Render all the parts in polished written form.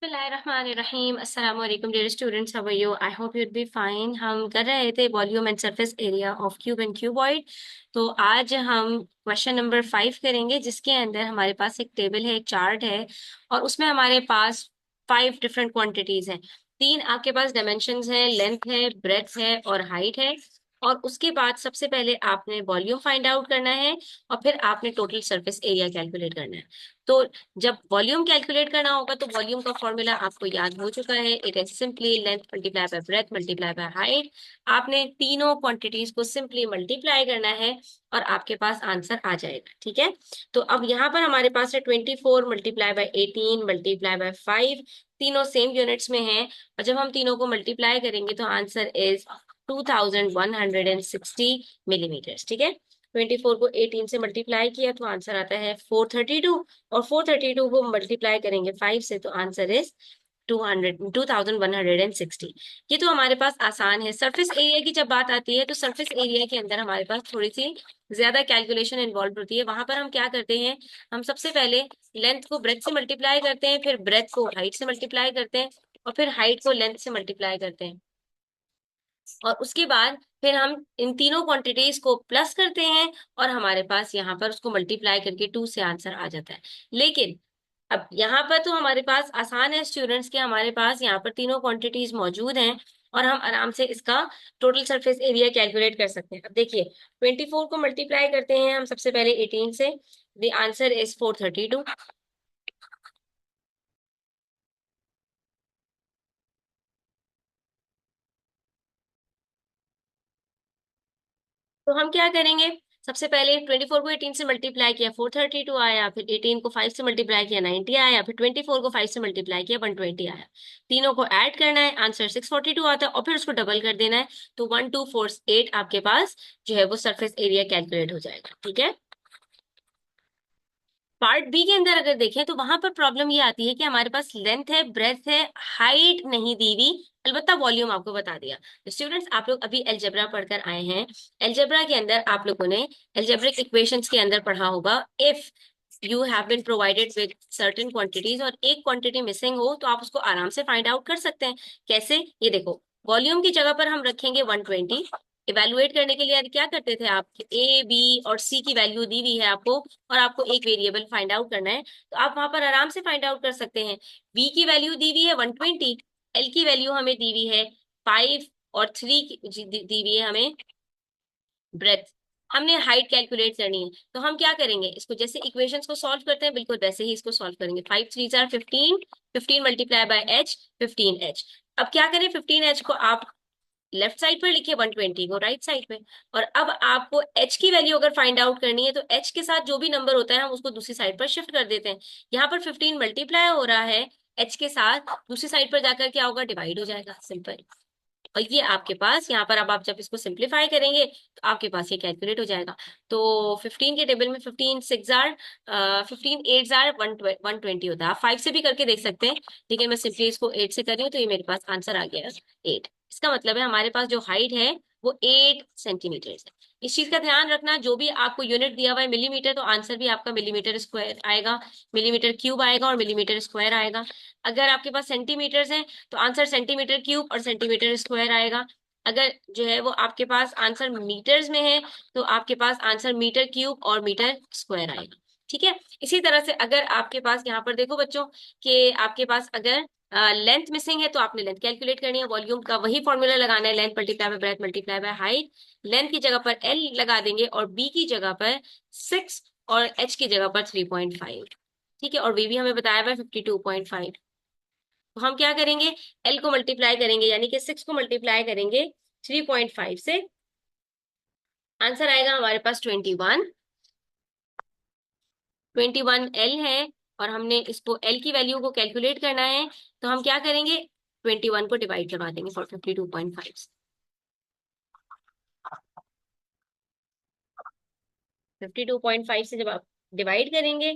बिस्मिल्लाहिर्रहमानिर्रहीम अस्सलाम वालेकुम dear students, how are you? I hope you'd be fine. हम कर रहे थे volume and surface area of cube and cuboid. तो आज हम क्वेश्चन नंबर 5 करेंगे, जिसके अंदर हमारे पास एक टेबल है, एक चार्ट है, और उसमें हमारे पास 5 डिफरेंट क्वांटिटीज हैं। 3 आपके पास डायमेंशंस हैं, लेंथ है, ब्रेड्थ है और हाइट है। और उसके बाद सबसे पहले आपने वॉल्यूम फाइंड आउट करना है, और फिर आपने टोटल सरफेस एरिया कैलकुलेट करना है। तो जब वॉल्यूम कैलकुलेट करना होगा तो वॉल्यूम का फॉर्मूला आपको याद हो चुका है। It is simply length multiply by breadth multiply by height. आपने तीनों क्वांटिटीज को सिंपली मल्टीप्लाई करना है और आपके पास आंसर आ जाएगा। ठीक है, तो अब यहाँ पर हमारे पास है 24 मल्टीप्लाई बाय 18 मल्टीप्लाई बाय 5। तीनों सेम यूनिट्स में हैं, और जब हम तीनों को मल्टीप्लाई करेंगे तो आंसर इज 2160 मिलीमीटर। ठीक है, 24 को 18 से मल्टीप्लाई किया तो आंसर आता है 432, और 432 को मल्टीप्लाई करेंगे 5 से तो आंसर इज 2160। ये तो हमारे पास आसान है। सरफेस एरिया की जब बात आती है तो सरफेस एरिया के अंदर हमारे पास थोड़ी सी ज्यादा कैलकुलेशन इन्वॉल्व होती है। वहां पर हम क्या करते हैं, हम सबसे पहले लेंथ को ब्रेथ से मल्टीप्लाई करते हैं, फिर ब्रेथ को हाइट से मल्टीप्लाई करते हैं, और फिर हाइट को लेंथ से मल्टीप्लाई करते हैं, और उसके बाद फिर हम इन तीनों क्वांटिटीज को प्लस करते हैं, और हमारे पास यहाँ पर उसको मल्टीप्लाई करके 2 से आंसर आ जाता है। लेकिन अब यहाँ पर तो हमारे पास आसान है स्टूडेंट्स, के हमारे पास यहाँ पर तीनों क्वांटिटीज मौजूद हैं, और हम आराम से इसका टोटल सरफेस एरिया कैलकुलेट कर सकते हैं। अब देखिए, 24 को मल्टीप्लाई करते हैं हम सबसे पहले 18 से, द आंसर इज 432। तो हम क्या करेंगे, सबसे पहले 24 को 18 से मल्टीप्लाई किया 432 आया, फिर 18 को 5 से मल्टीप्लाई किया 90 आया, फिर 24 को 5 से मल्टीप्लाई किया 120 आया। तीनों को ऐड करना है, आंसर 642 आता है, और फिर उसको डबल कर देना है, तो 1248 आपके पास जो है वो सरफेस एरिया कैलकुलेट हो जाएगा। ठीक है, पार्ट बी के अंदर अगर देखें तो वहां पर प्रॉब्लम ये आती है कि हमारे पास लेंथ है, ब्रेथ है, हाइट नहीं दी हुई, अलबत्ता वॉल्यूम आपको बता दिया। तो स्टूडेंट्स, आप लोग अभी अलजेब्रा पढ़कर आए हैं। अलजेब्रा के अंदर आप लोगों ने अलजेब्रिक इक्वेशंस के अंदर पढ़ा होगा, if you have been provided with certain quantities और एक क्वांटिटी मिसिंग हो तो आप उसको आराम से फाइंड आउट कर सकते हैं। कैसे, ये देखो, वॉल्यूम की जगह पर हम रखेंगे 120। इवेलुएट करने के लिए क्या करते थे आप, ए बी और सी की वैल्यू दी हुई है आपको, और आपको एक वेरिएबल फाइंड आउट करना है, तो आप वहां पर आराम से फाइंड आउट कर सकते हैं। बी की वैल्यू दी हुई है 120, एल की वैल्यू हमें दी हुई है 5, और 3 दी हुई है हमें ब्रेथ। हमने हाइट कैलकुलेट करनी है, तो हम क्या करेंगे, इसको जैसे इक्वेशंस को सॉल्व करते हैं बिल्कुल वैसे ही इसको सॉल्व करेंगे। 5 3 jar 15, 15 multiply by H, 15 H. अब क्या करें, 15 एच को आप लेफ्ट साइड पर लिखिए, 120 को राइट साइड पे। और अब आपको एच की वैल्यू अगर फाइंड आउट करनी है तो एच के साथ जो भी नंबर होता है हम उसको दूसरी साइड पर शिफ्ट कर देते हैं। यहाँ पर 15 मल्टीप्लाई हो रहा है एच के साथ, दूसरी साइड पर जाकर क्या होगा, डिवाइड हो जाएगा, सिंपल। और ये आपके पास यहाँ पर, अब आप जब इसको सिंप्लीफाई करेंगे तो आपके पास ये कैलकुलेट हो जाएगा। तो 15 के टेबल में 15 6 जार 15 8 जार 120 होता है। आप 5 से भी करके देख सकते हैं, लेकिन मैं सिंपली इसको 8 से कर रही हूँ, तो ये मेरे पास आंसर आ गया 8। इसका मतलब है हमारे पास जो हाइट है वो 8 सेंटीमीटर है। इस चीज का ध्यान रखना, जो भी आपको यूनिट दिया हुआ है मिलीमीटर, तो आंसर भी आपका मिलीमीटर स्क्वायर आएगा, मिलीमीटर क्यूब आएगा और मिलीमीटर स्क्वायर आएगा। अगर आपके पास सेंटीमीटर्स हैं तो आंसर सेंटीमीटर क्यूब और सेंटीमीटर स्क्वायर आएगा। अगर जो है वो आपके पास आंसर मीटर्स में है तो आपके पास आंसर मीटर क्यूब और मीटर स्क्वायर आएगा। ठीक है, इसी तरह से अगर आपके पास यहाँ पर देखो बच्चों, कि आपके पास अगर लेंथ मिसिंग है तो आपने लेंथ कैलकुलेट करनी है, वॉल्यूम का वही फॉर्मूला लगाना है, length multiply by breadth multiply by height. Length की जगह पर एल लगा देंगे, और बी की जगह पर 6, और एच की जगह पर 3.5। ठीक है, और वी भी हमें बताया हुआ है 52.5। तो हम क्या करेंगे, एल को मल्टीप्लाई करेंगे, यानी कि 6 को मल्टीप्लाई करेंगे 3.5 से, आंसर आएगा हमारे पास 21। 21 एल है, और हमने इसको एल की वैल्यू को कैलकुलेट करना है, तो हम क्या करेंगे, 21 को डिवाइड करवा देंगे फॉर 52.5 से। 52.5 से जब आप डिवाइड करेंगे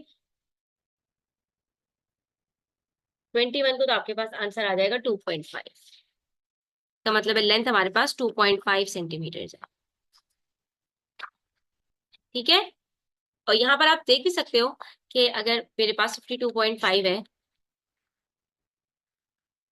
21 को, तो आपके पास आंसर आ जाएगा 2.5। का मतलब है लेंथ हमारे पास 2.5 सेंटीमीटर है। ठीक है, और यहाँ पर आप देख भी सकते हो कि अगर मेरे पास 52.5 है,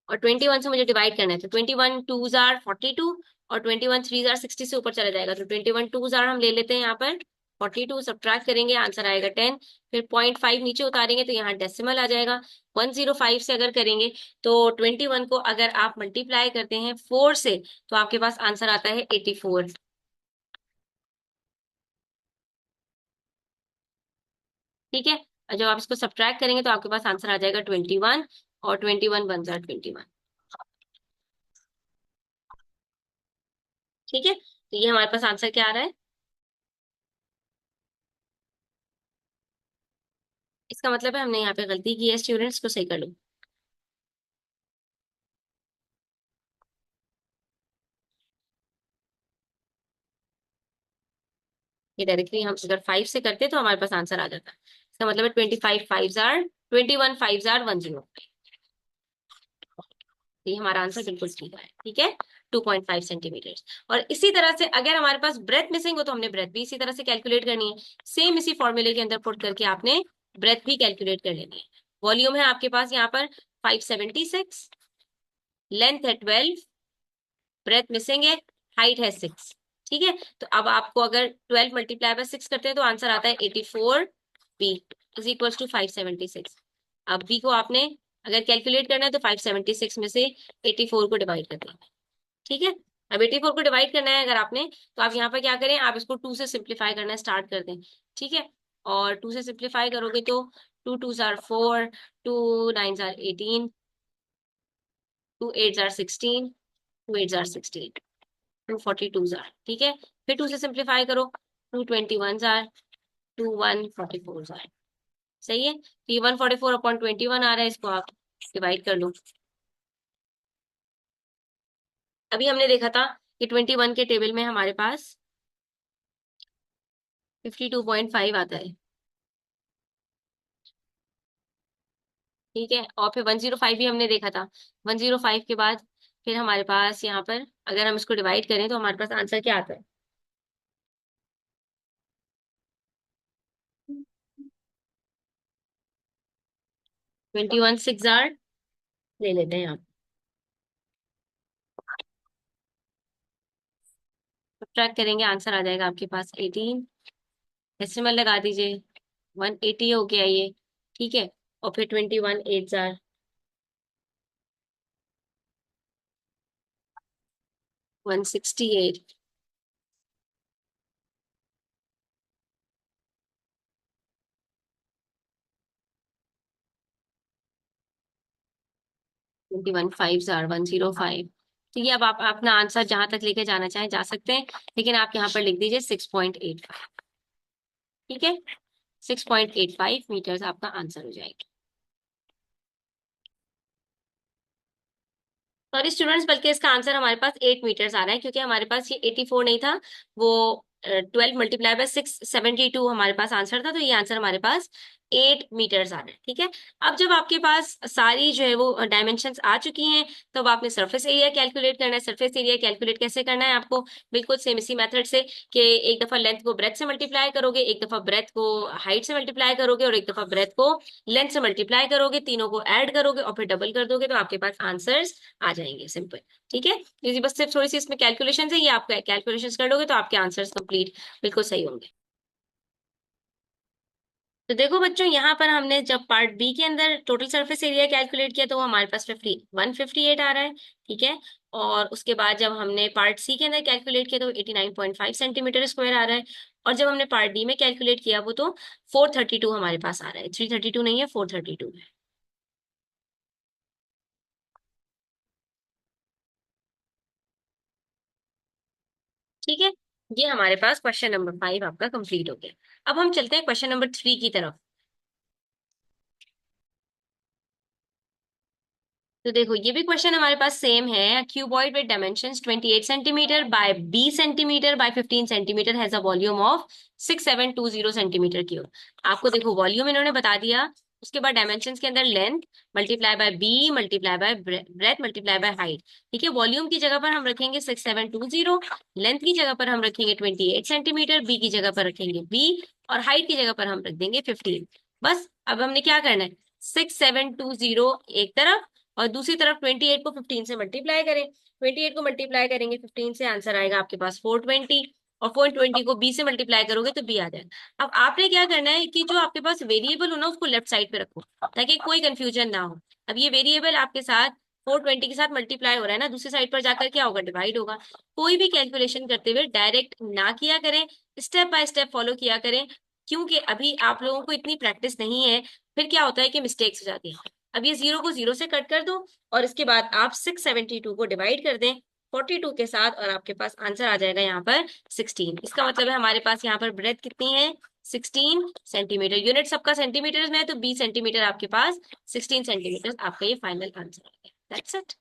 और 21 से मुझे डिवाइड करना है, तो 21 टू जार 42 और 21 थ्री जार 60 से ऊपर चला जाएगा, तो 21 टू जार हम ले लेते हैं यहाँ पर 42, सब्ट्रैक्ट करेंगे आंसर आएगा 10। फिर 0.5 नीचे उतारेंगे तो यहाँ डेसिमल आ जाएगा। 105 से अगर करेंगे तो 21 को अगर आप मल्टीप्लाई करते हैं 4 से तो आपके पास आंसर आता है 84। ठीक है, और जब आप इसको सब्ट्रैक्ट करेंगे तो आपके पास आंसर आ जाएगा 21, और 21 बन जाए 21। ठीक है, तो ये हमारे पास आंसर क्या आ रहा है? इसका मतलब है हमने यहाँ पे गलती की है, स्टूडेंट्स को सही कर लो। ये डायरेक्टली हम अगर 5 से करते तो हमारे पास आंसर आ जाता। इसका मतलब है 25 फाइव जार 21 फाइव जार 10। तो ये हमारा आंसर बिल्कुल ठीक है। ठीक है, 2.5 सेंटीमीटर। और इसी तरह से अगर हमारे पास ब्रेथ मिसिंग हो तो हमने ब्रेथ भी इसी तरह से कैलकुलेट करनी है। सेम इसी फॉर्मूले के अंदर पुट करके आपने ब्रेथ भी कैलकुलेट कर लेनी है। वॉल्यूम है आपके पास यहाँ पर 576, लेंथ है 12, ब्रेथ मिसिंग है, हाइट है 6। ठीक है, तो अब आपको अगर 12 मल्टीप्लाई बाय 6 करते हैं तो आंसर आता है 84 बी इज इक्वल टू 576। अब बी को आपने अगर कैलकुलेट करना है तो 576 में से 84 को डिवाइड कर दें। ठीक है, अब 84 को डिवाइड करना है अगर आपने, तो आप यहाँ पर क्या करें, आप इसको 2 से सिंप्लीफाई करना स्टार्ट कर दें। ठीक है, और 2 से सिंप्लीफाई करोगे तो 2 टू जार 4, 2 नाइन जार 18, 2 एट जार 16, 2 एट जार 16, 242 जार। ठीक है, फिर 2 से सिंप्लीफाई करो, 221 जार, 2144 जार। सही है, तो ये 144/21 आ रहा है, इसको आप डिवाइड कर लो। अभी हमने देखा था कि 21 के टेबल में हमारे पास 52.5 आता है। ठीक है, और फिर 105 भी हमने देखा था। 105 के बाद फिर हमारे पास यहाँ पर अगर हम इसको डिवाइड करें तो हमारे पास आंसर क्या आता है? 21 6 जार ले लेते हैं आप, सब्ट्रैक्ट करेंगे आंसर आ जाएगा आपके पास 18। डेसिमल लगा दीजिए, 180 हो गया ये। ठीक है, और फिर 21 8 जार 168। 21 5 जार 105। ठीक है, अब आप अपना आंसर जहां तक लेके जाना चाहें जा सकते हैं, लेकिन आप यहाँ पर लिख दीजिए 6.85। ठीक है, 6.85 मीटर्स आपका आंसर हो जाएगा। सॉरी स्टूडेंट्स, बल्कि इसका आंसर हमारे पास 8 मीटर्स आ रहा है, क्योंकि हमारे पास ये 84 नहीं था, वो 12 मल्टीप्लाई बाय 672 हमारे पास आंसर था, तो ये आंसर हमारे पास 8 मीटर्स आ रहा है। ठीक है, अब जब आपके पास सारी जो है वो डायमेंशंस आ चुकी हैं, तब आपने सरफेस एरिया कैलकुलेट करना है। सरफेस एरिया कैलकुलेट कैसे करना है आपको? बिल्कुल सेम इसी मेथड से, कि एक दफा लेंथ को ब्रेथ से मल्टीप्लाई करोगे, एक दफा ब्रेथ को हाइट से मल्टीप्लाई करोगे, और एक दफा ब्रेथ को लेंथ से मल्टीप्लाई करोगे, तीनों को ऐड करोगे और फिर डबल कर दोगे, तो आपके पास आंसर्स आ जाएंगे। सिंपल। ठीक है, ये बस सिर्फ थोड़ी सी इसमें कैलकुलेशन है, ये आप कैलकुलेशन कर लोगे तो आपके आंसर्स कंप्लीट बिल्कुल सही होंगे। तो देखो बच्चों, यहाँ पर हमने जब पार्ट बी के अंदर टोटल सरफेस एरिया कैलकुलेट किया तो वो हमारे पास 158 आ रहा है। ठीक है, और उसके बाद जब हमने पार्ट सी के अंदर कैलकुलेट किया तो 89.5 सेंटीमीटर स्क्वायर आ रहा है। और जब हमने पार्ट डी में कैलकुलेट किया वो तो 432 हमारे पास आ रहा है, 332 नहीं है, 432 है। ठीक है, ये हमारे पास क्वेश्चन नंबर 5 आपका कंप्लीट हो गया। अब हम चलते हैं क्वेश्चन नंबर 3 की तरफ। तो देखो ये भी क्वेश्चन हमारे पास सेम है। Cuboid with dimensions 28 centimetre bye 20 centimetre bye 15 centimetre has a volume of 6720 centimetre cube. आपको देखो वॉल्यूम इन्होंने बता दिया, उसके बाद डायमेंशंस के अंदर length multiply by B multiply by breadth multiply by height. ठीक है, वॉल्यूम की जगह पर हम रखेंगे 6720, लेंथ की जगह पर हम रखेंगे 28 सेंटीमीटर, बी की जगह पर रखेंगे बी, और हाइट की जगह पर हम रख देंगे 15। बस अब हमने क्या करना है, 6720 एक तरफ और दूसरी तरफ 28 को 15 से मल्टीप्लाई करें। 28 को मल्टीप्लाई करेंगे 15 से, आंसर आएगा आपके पास 420, और 420 को b से मल्टीप्लाई करोगे तो b आ जाएगा। अब आपने क्या करना है कि जो आपके पास वेरिएबल हो ना उसको लेफ्ट साइड पे रखो ताकि कोई कंफ्यूजन ना हो। अब ये वेरिएबल आपके साथ 420 के साथ मल्टीप्लाई हो रहा है ना, दूसरी साइड पर जाकर क्या होगा, डिवाइड होगा। कोई भी कैलकुलेशन करते हुए डायरेक्ट ना किया करें, स्टेप बाय स्टेप फॉलो किया करें, क्योंकि अभी आप लोगों को इतनी प्रैक्टिस नहीं है। फिर क्या होता है कि मिस्टेक्स हो जाती है। अब ये 0 को 0 से कट कर दो और इसके बाद आप 672 को डिवाइड कर दें 42 के साथ, और आपके पास आंसर आ जाएगा यहाँ पर 16। इसका मतलब है हमारे पास यहाँ पर ब्रेथ कितनी है, 16 सेंटीमीटर। यूनिट सबका सेंटीमीटर में है तो 20 सेंटीमीटर आपके पास, 16 सेंटीमीटर आपका ये फाइनल आंसर है। That's it.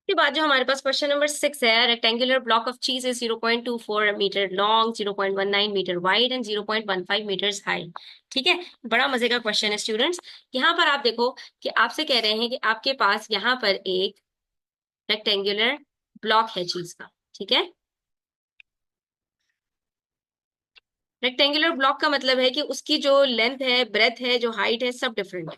के बाद जो हमारे पास क्वेश्चन नंबर 6 है, rectangular block of cheese is 0.24 metre long, 0.19 metre wide and 0.15 metres high. ठीक है, बड़ा मजे का क्वेश्चन है स्टूडेंट्स। यहाँ पर आप देखो कि आपसे कह रहे हैं कि आपके पास यहाँ पर एक रेक्टेंगुलर ब्लॉक है चीज का। ठीक है, रेक्टेंगुलर ब्लॉक का मतलब है कि उसकी जो लेंथ है, ब्रेथ है, जो हाइट है, सब डिफरेंट है।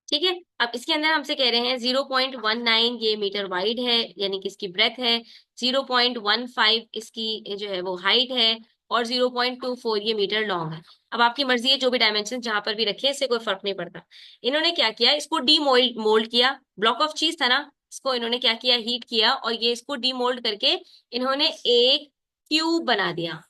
ठीक है, अब इसके अंदर हमसे कह रहे हैं 0.19 ये मीटर वाइड है, यानी कि इसकी ब्रेथ है, 0.15 इसकी जो है वो हाइट है, और 0.24 ये मीटर लॉन्ग है। अब आपकी मर्जी है, जो भी डायमेंशन जहां पर भी रखे, इससे कोई फर्क नहीं पड़ता। इन्होंने क्या किया, इसको डी मोल्ड मोल्ड किया। ब्लॉक ऑफ चीज था ना, इसको इन्होंने क्या किया, हीट किया, और ये इसको डी मोल्ड करके इन्होंने एक क्यूब बना दिया।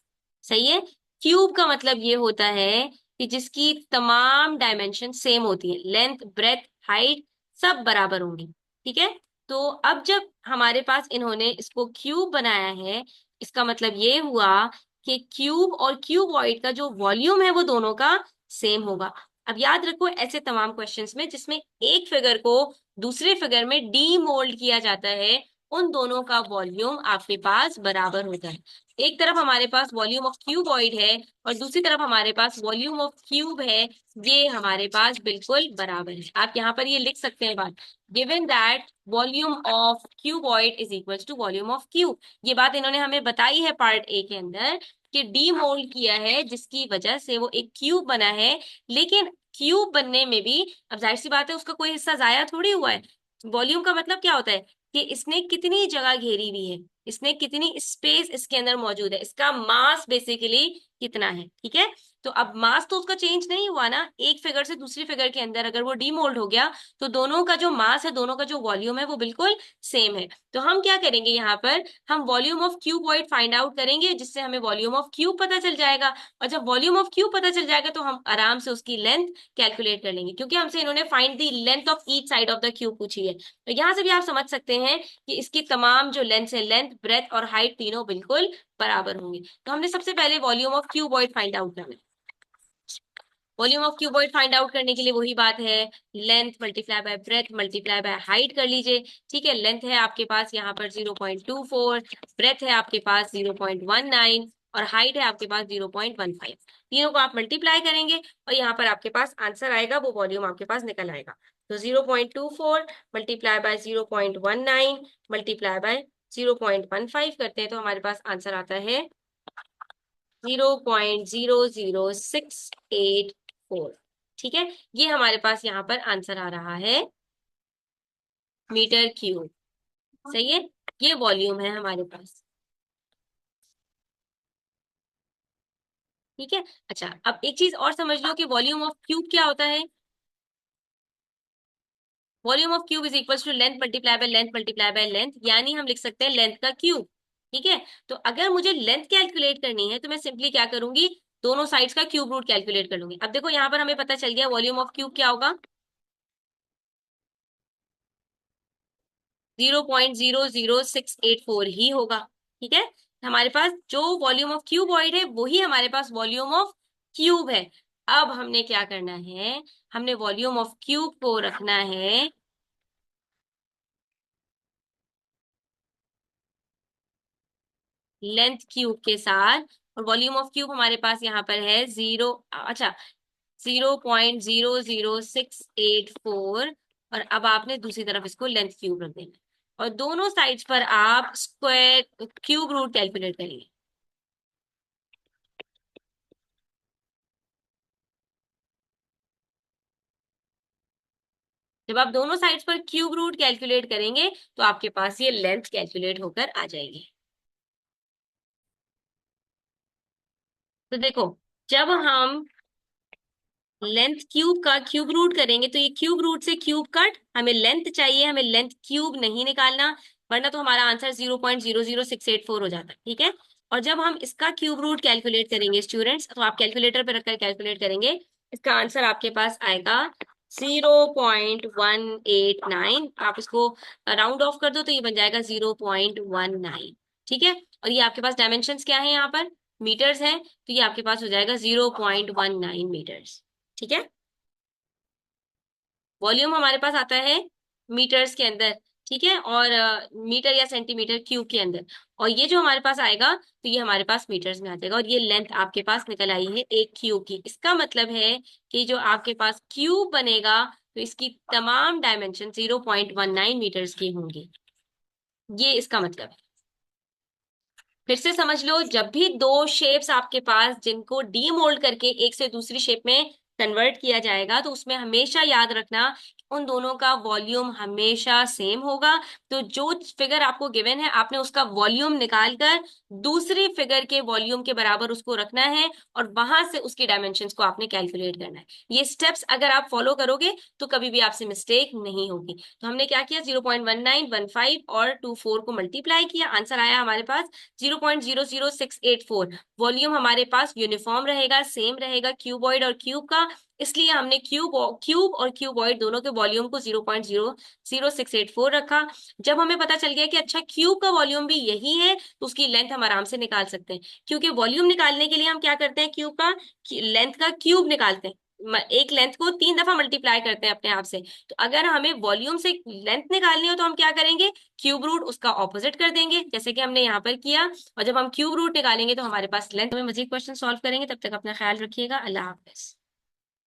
सही है, क्यूब का मतलब ये होता है कि जिसकी तमाम डायमेंशन सेम होती है, लेंथ ब्रेथ हाइट सब बराबर होंगी। ठीक है, तो अब जब हमारे पास इन्होंने इसको क्यूब बनाया है, इसका मतलब ये हुआ कि क्यूब और क्यूबॉइड का जो वॉल्यूम है वो दोनों का सेम होगा। अब याद रखो, ऐसे तमाम क्वेश्चंस में जिसमें एक फिगर को दूसरे फिगर में डीमोल्ड किया जाता है, उन दोनों का वॉल्यूम आपके पास बराबर होता है। एक तरफ हमारे पास वॉल्यूम ऑफ क्यूबॉइड है और दूसरी तरफ हमारे पास वॉल्यूम ऑफ क्यूब है, ये हमारे पास बिल्कुल बराबर है। आप यहाँ पर ये लिख सकते हैं बात, given that volume of cuboid is equal to volume of cube. ये बात इन्होंने हमें बताई है पार्ट ए के अंदर कि डी मोल्ड किया है जिसकी वजह से वो एक क्यूब बना है। लेकिन क्यूब बनने में भी अब जाहिर सी बात है उसका कोई हिस्सा जाया थोड़ी हुआ है। वॉल्यूम का मतलब क्या होता है कि इसने कितनी जगह घेरी हुई है, इसने कितनी स्पेस इसके अंदर मौजूद है, इसका मास बेसिकली कितना है। ठीक है, तो अब मास तो उसका चेंज नहीं हुआ ना, एक फिगर से दूसरी फिगर के अंदर अगर वो डीमोल्ड हो गया तो दोनों का जो मास है, दोनों का जो वॉल्यूम है वो बिल्कुल सेम है। तो हम क्या करेंगे, यहाँ पर हम volume of cuboid find out करेंगे, जिससे हमें वॉल्यूम ऑफ क्यूब पता चल जाएगा। और जब वॉल्यूम ऑफ क्यूब पता चल जाएगा तो हम आराम से उसकी लेंथ कैलकुलेट कर लेंगे, क्योंकि हमसे इन्होंने find the length of each side of the cube पूछी है। तो यहाँ से भी आप समझ सकते हैं कि इसकी तमाम जो लेंथ है, लेंथ ब्रेथ और हाइट तीनों बिल्कुल बराबर होंगे। तो हमने सबसे पहले volume of cuboid find out करना है। Volume of cuboid find out करने के लिए वही बात है, length multiply by breadth multiply by height कर लीजिए। ठीक है, लेंथ है आपके पास यहाँ पर 0.24, ब्रेथ है आपके पास 0.19, और हाइट है आपके पास 0.15। तीनों को आप मल्टीप्लाई करेंगे और यहाँ पर आपके पास आंसर आएगा, वो वॉल्यूम आपके पास निकल आएगा। तो 0.24 मल्टीप्लाई बाय 0.19 मल्टीप्लाई बाय 0.15 करते हैं तो हमारे पास आंसर आता है 0.00684। ठीक है, ये हमारे पास यहाँ पर आंसर आ रहा है मीटर क्यूब। सही है, ये वॉल्यूम है हमारे पास। ठीक है, अच्छा अब एक चीज और समझ लो कि वॉल्यूम ऑफ क्यूब क्या होता है। Volume of cube is equal to length multiply by length multiply by length, यानी हम लिख सकते हैं लेंथ का क्यूब। ठीक है, तो अगर मुझे लेंथ कैलकुलेट करनी है तो मैं सिंपली क्या करूंगी, दोनों साइड्स का क्यूब रूट कैलकुलेट कर लूंगी। अब देखो यहाँ पर हमें पता चल गया वॉल्यूम ऑफ क्यूब क्या होगा, 0.00684 ही होगा। ठीक है, हमारे पास जो वॉल्यूम ऑफ क्यूबॉइड है वही हमारे पास वॉल्यूम ऑफ क्यूब है। अब हमने क्या करना है, हमने वॉल्यूम ऑफ क्यूब को रखना है लेंथ क्यूब के साथ, और वॉल्यूम ऑफ क्यूब हमारे पास यहाँ पर है जीरो, अच्छा 0.00684, और अब आपने दूसरी तरफ इसको लेंथ क्यूब रख देना। और दोनों साइड्स पर आप स्क्वायर क्यूब रूट कैलकुलेट करेंगे। जब आप दोनों साइड्स पर क्यूब रूट कैलकुलेट करेंगे तो आपके पास ये लेंथ कैलकुलेट होकर आ जाएगी। तो देखो, जब हम लेंथ क्यूब का क्यूब रूट करेंगे तो ये क्यूब रूट से क्यूब कट, हमें लेंथ चाहिए, हमें लेंथ क्यूब नहीं निकालना, वरना तो हमारा आंसर 0.00684 हो जाता है, ठीक है। और जब हम इसका क्यूब रूट कैलकुलेट करेंगे स्टूडेंट्स, तो आप कैलकुलेटर पे रखकर कैलकुलेट करेंगे, इसका आंसर आपके पास आएगा 0.189। आप इसको राउंड ऑफ कर दो तो ये बन जाएगा 0.19, ठीक है। और ये आपके पास डायमेंशन क्या है, यहाँ पर मीटर्स है, तो ये आपके पास हो जाएगा 0.19 मीटर्स, ठीक है। वॉल्यूम हमारे पास आता है मीटर्स के अंदर, ठीक है, और मीटर या सेंटीमीटर क्यूब के अंदर। और ये जो हमारे पास आएगा तो ये हमारे पास मीटर्स में आ जाएगा। और ये लेंथ आपके पास निकल आई है एक क्यूब की। इसका मतलब है कि जो आपके पास क्यूब बनेगा तो इसकी तमाम डायमेंशन 0.19 मीटर्स की होंगी। ये इसका मतलब है। फिर से समझ लो, जब भी दो शेप्स आपके पास जिनको डीमोल्ड करके एक से दूसरी शेप में कन्वर्ट किया जाएगा, तो उसमें हमेशा याद रखना उन दोनों का वॉल्यूम हमेशा सेम होगा। तो जो फिगर आपको गिवन है, आपने उसका वॉल्यूम निकालकर दूसरी फिगर के वॉल्यूम के बराबर उसको रखना है और वहां से उसकी डायमेंशंस को आपने कैलकुलेट करना है। ये स्टेप्स अगर आप फॉलो करोगे तो कभी भी आपसे मिस्टेक नहीं होगी। तो हमने क्या किया, 0.1915 और 24 को मल्टीप्लाई किया, आंसर आया हमारे पास 0.00684। वॉल्यूम हमारे पास यूनिफॉर्म रहेगा, सेम रहेगा क्यूबॉइड और क्यूब का, इसलिए हमने क्यूब और क्यूबॉइड दोनों के वॉल्यूम को 0.00684 रखा। जब हमें पता चल गया कि अच्छा क्यूब का वॉल्यूम भी यही है, तो उसकी लेंथ हम आराम से निकाल सकते हैं। क्योंकि वॉल्यूम निकालने के लिए हम क्या करते हैं, क्यूब का लेंथ का क्यूब निकालते हैं, एक लेंथ को 3 दफा मल्टीप्लाई करते हैं अपने आप से। तो अगर हमें वॉल्यूम से लेंथ निकालनी हो तो हम क्या करेंगे, क्यूब रूट उसका ऑपोजिट कर देंगे, जैसे कि हमने यहाँ पर किया। और जब हम क्यूब रूट निकालेंगे तो हमारे पास लेंथ में। मजीद क्वेश्चन सॉल्व करेंगे, तब तक अपना ख्याल रखिएगा। अल्लाह हाफिज।